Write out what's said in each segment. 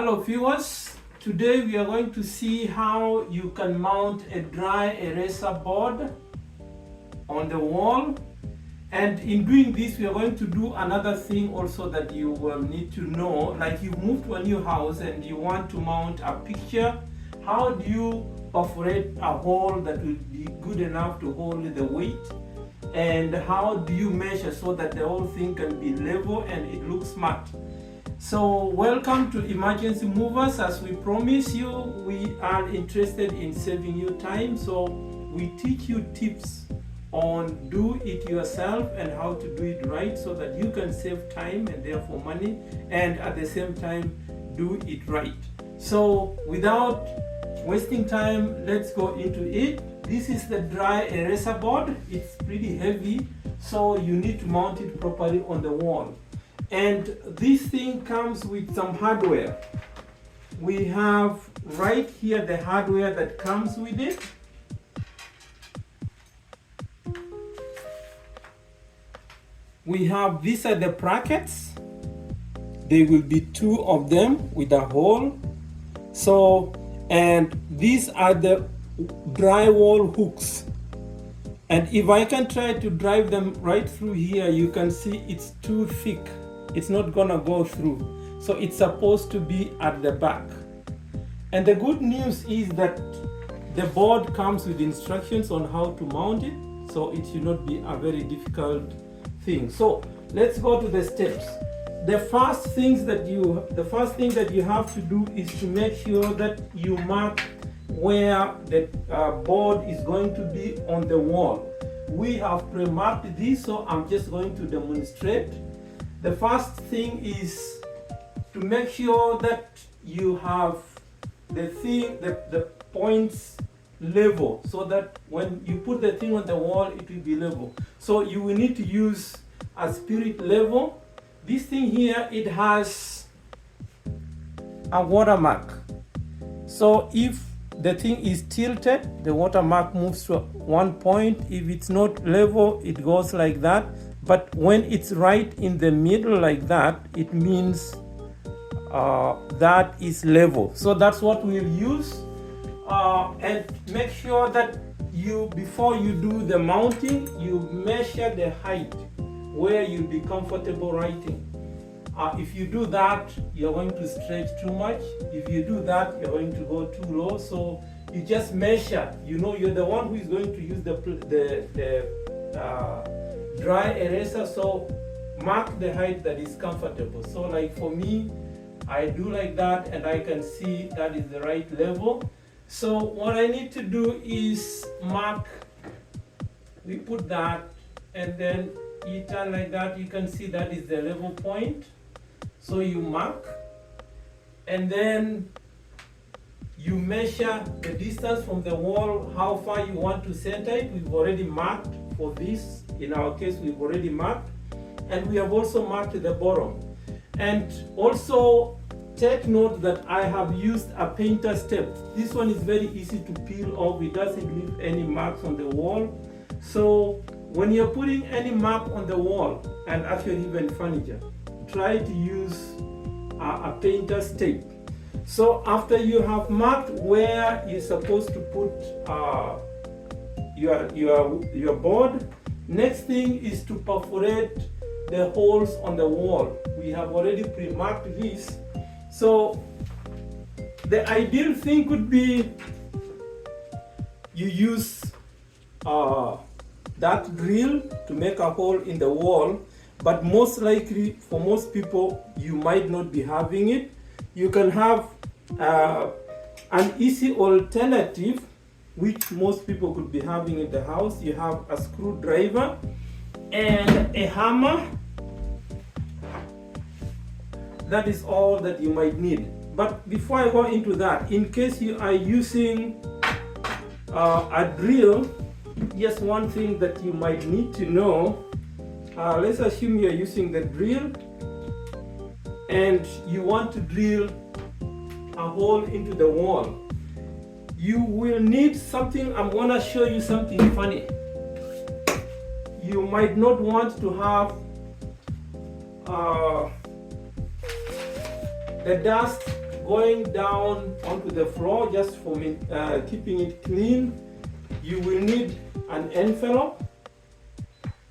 Hello viewers, today we are going to see how you can mount a dry eraser board on the wall, and in doing this we are going to do another thing also that you will need to know. Like, you moved to a new house and you want to mount a picture. How do you perforate a hole that will be good enough to hold the weight, and how do you measure so that the whole thing can be level and it looks smart? So welcome to Emergency Movers. As we promise you, we are interested in saving you time, so we teach you tips on do it yourself and how to do it right so that you can save time and therefore money, and at the same time do it right. So without wasting time, let's go into it. This is the dry eraser board. It's pretty heavy, so you need to mount it properly on the wall. And this thing comes with some hardware. We have right here the hardware that comes with it. We have, these are the brackets. There will be 2 of them with a hole. So, and these are the drywall hooks. And if I can try to drive them right through here, you can see it's too thick. It's not gonna go through. So it's supposed to be at the back. And the good news is that the board comes with instructions on how to mount it, so it should not be a very difficult thing. So let's go to the steps. The first thing that you have to do is to make sure that you mark where the board is going to be on the wall. We have pre-marked this, so I'm just going to demonstrate. The first thing is to make sure that you have the points level, so that when you put the thing on the wall, it will be level. So you will need to use a spirit level. This thing here, it has a watermark. So if the thing is tilted, the watermark moves to one point. If it's not level, it goes like that. But when it's right in the middle like that, it means that is level. So that's what we'll use. And make sure that before you do the mounting, you measure the height where you'll be comfortable writing. If you do that, you're going to stretch too much. If you do that, you're going to go too low. So you just measure. You know, you're the one who is going to use the dry eraser, so mark the height that is comfortable. So like for me, I do like that, and I can see that is the right level. So what I need to do is mark. We put that, and then you turn like that. You can see that is the level point. So you mark, and then you measure the distance from the wall, how far you want to center it. We've already marked for this. In our case, we've already marked, and we have also marked the bottom. And also take note that I have used a painter's tape. This one is very easy to peel off. It doesn't leave any marks on the wall. So when you're putting any mark on the wall, and actually even furniture, try to use a painter's tape. So after you have marked where you're supposed to put your board, next thing is to perforate the holes on the wall. We have already pre-marked this. So the ideal thing could be you use that drill to make a hole in the wall, but most likely for most people you might not be having it. You can have an easy alternative, which most people could be having in the house. You have a screwdriver and a hammer. That is all that you might need. But before I go into that, in case you are using a drill, just one thing that you might need to know. Let's assume you're using the drill and you want to drill a hole into the wall. You will need something. I'm gonna show you something funny. You might not want to have the dust going down onto the floor just for keeping it clean, you will need an envelope.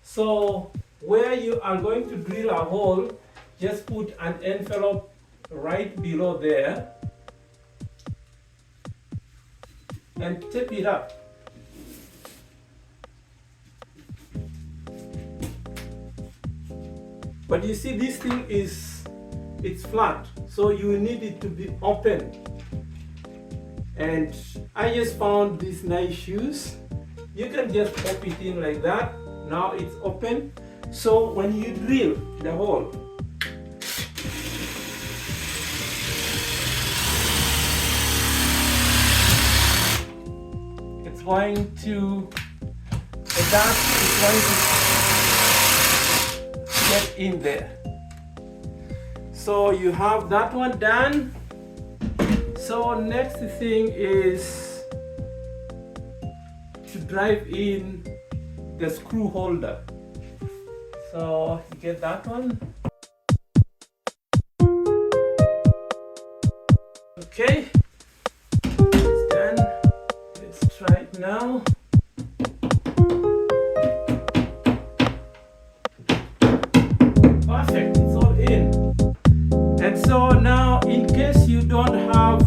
So where you are going to drill a hole, just put an envelope right below there and tape it up. But you see, this thing it's flat, so you need it to be open. And I just found these nice shoes. You can just pop it in like that. Now it's open. So when you drill the hole, it's going to, the dust is going to get in there. So you have that one done. So next thing is to drive in the screw holder. So you get that one. Okay, it's done. Let's try it now. Perfect, it's all in. And so now, in case you don't have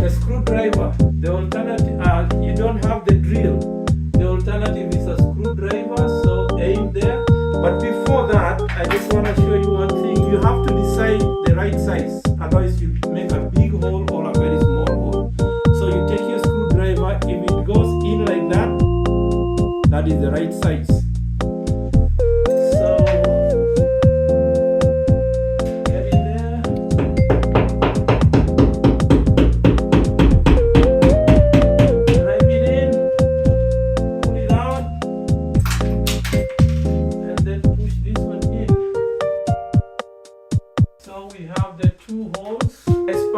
a screwdriver, the alternative, you don't have the drill, the alternative is a screwdriver, so aim there. But before that, I just want to show you one thing. You have to decide the right size, otherwise you make a big hole or a very small hole. So you take your screwdriver, if it goes in like that, that is the right size.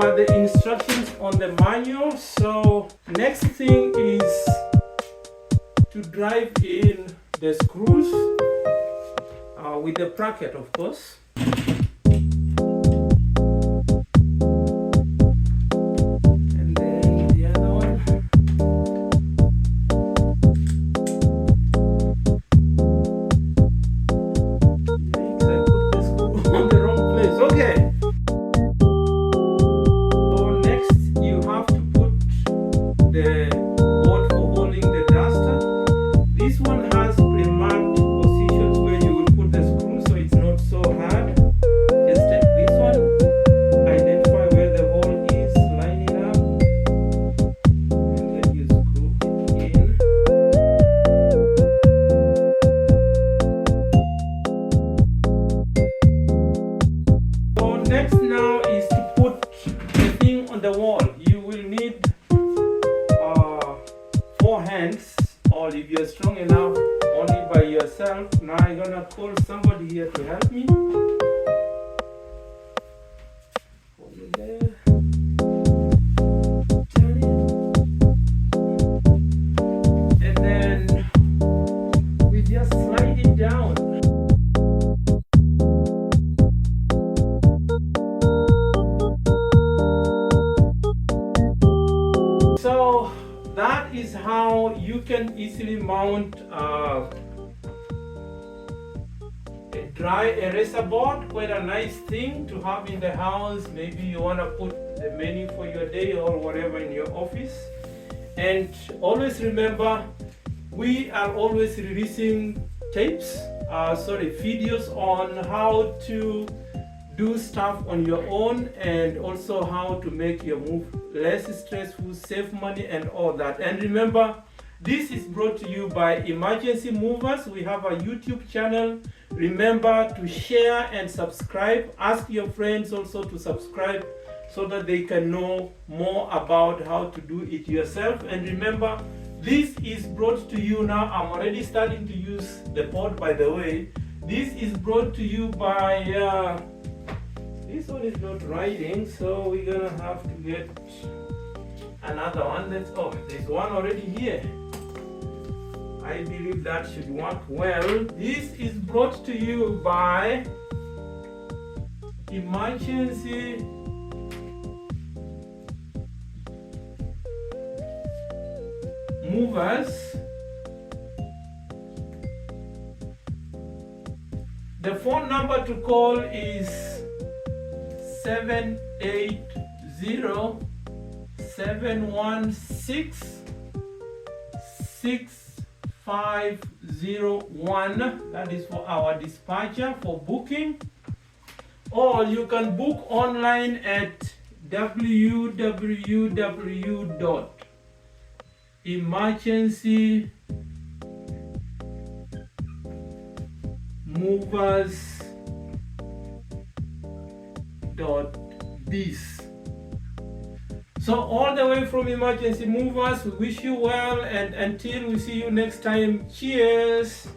The instructions on the manual. So next thing is to drive in the screws with the bracket, of course. And then the other one. Yikes, I put the screw on the wrong place. Okay. The board for holding the duster. This one has pre-marked positions where you will put the screw, so it's not so hard. Just take this one, identify where the hole is, line it up, and then you screw it in. So next now is to put the thing on the wall. You will need 4 hands, or if you're strong enough only by yourself. Now I'm gonna call somebody here to help me. Hold it there. Turn it. And then we just slide it down. So that is how you can easily mount a dry eraser board. Quite a nice thing to have in the house. Maybe you want to put the menu for your day or whatever in your office. And always remember, we are always releasing videos on how to do stuff on your own, and also how to make your move less stressful, save money and all that. And remember, this is brought to you by Emergency Movers. We have a YouTube channel. Remember to share and subscribe. Ask your friends also to subscribe so that they can know more about how to do it yourself. And remember, this is brought to you now. I'm already starting to use the board, by the way. This is brought to you by this one is not writing, so we're gonna have to get another one. There's one already here. I believe that should work well. This is brought to you by emergency movers. The phone number to call is 780-716-6501. That is for our dispatcher for booking. Or you can book online at www.emergencymovers.biz. So all the way from Emergency Movers, we wish you well, and until we see you next time, cheers.